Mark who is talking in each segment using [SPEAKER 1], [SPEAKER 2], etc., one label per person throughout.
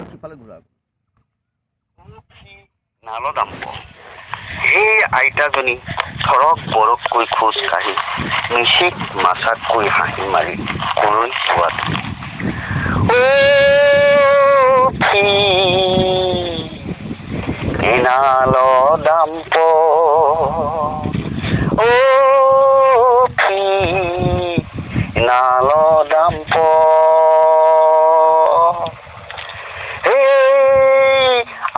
[SPEAKER 1] সিফালে ঘূৰা
[SPEAKER 2] নালদাম্প সেই আইতাজনী থৰক বৰককৈ খোজ কাঢ়ি মিচিক মাছাতকৈ হাঁহি মাৰি কলৈ যোৱাত নালদাম্প নালদাম্প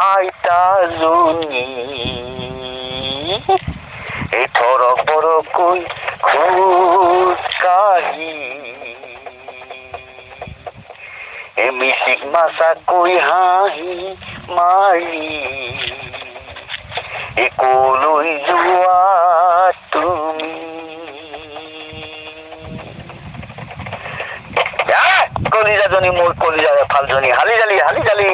[SPEAKER 2] আইতাজনী এই থৰক বৰকৈ খোজ কাঢ়ি এই মিচিক মাছাকৈ হাঁহি মাৰি এই কলৈ যোৱা তুমি কলিজাজনী মোৰ কলিজাৰ এফালজনী হালি জালি হালি জালি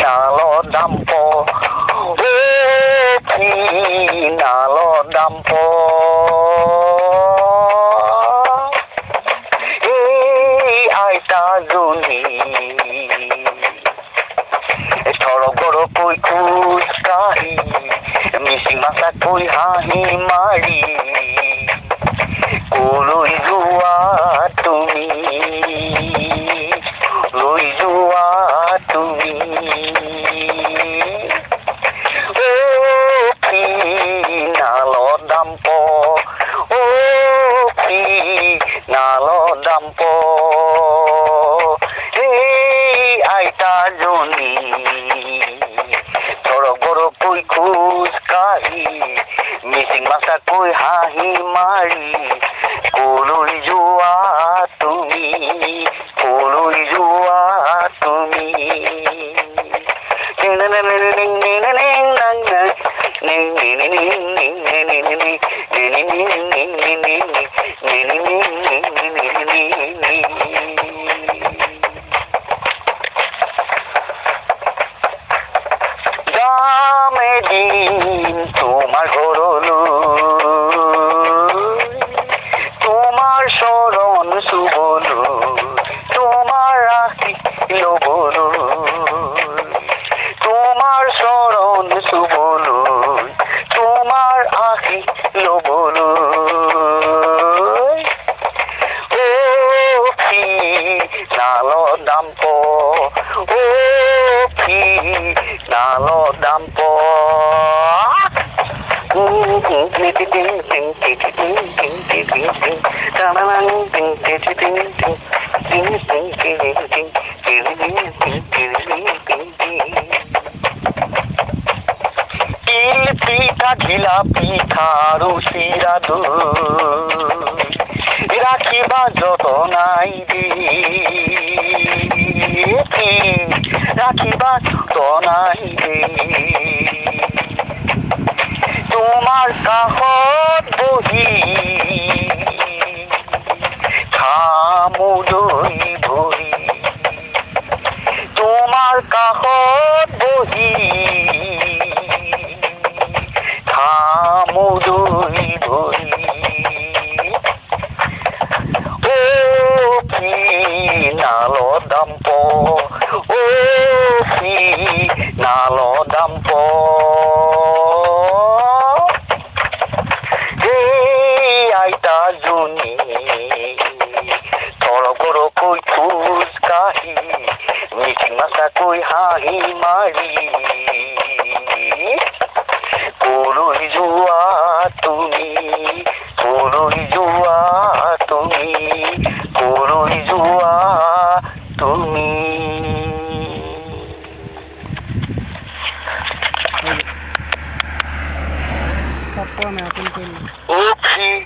[SPEAKER 2] নালদাম্প নালদাম্প আইতাজনী থৰক বৰকৈ খোজ কাঢ়ি মিচিক মাছাকৈ হাঁহি মাৰি কলৈ যোৱা তুমি লৈ যোৱা তুমি নালদাম্প নালদাম্প আইতাজনী থৰক বৰকৈ খোজ কাঢ়ি মিচিক মাছাকৈ হাঁহি মাৰি কলৈ যোৱা তুমি কলৈ যোৱা তুমি তোমাৰ ঘৰলৈ তোমাৰ চৰণ চুবলৈ তোমাৰ আশীষ ল'বলৈ তোমাৰ চৰণ চুবলৈ তোমাৰ আশীষ ল'বলৈ নালদাম্প নালদাম্প পিঠা ঢিলা পিঠা আৰু চিৰা দৈ ৰাখিবা যতনাই দি ৰাখিবা যতনাই দি তোমাৰ কাষত বহি খামুদৈ ভৰি তোমাৰ কাষত বহি খামুদৈ ভৰি নালদাম্প নালদাম্প আইতাজনী থৰক বৰকৈ খোজ কাঢ়ি মিচিক মাছাকৈ হাঁহি মাৰি কলৈ যোৱা তুমি কলৈ যোৱা তুমি কলৈ যোৱা তুমি
[SPEAKER 1] নাই আপুনি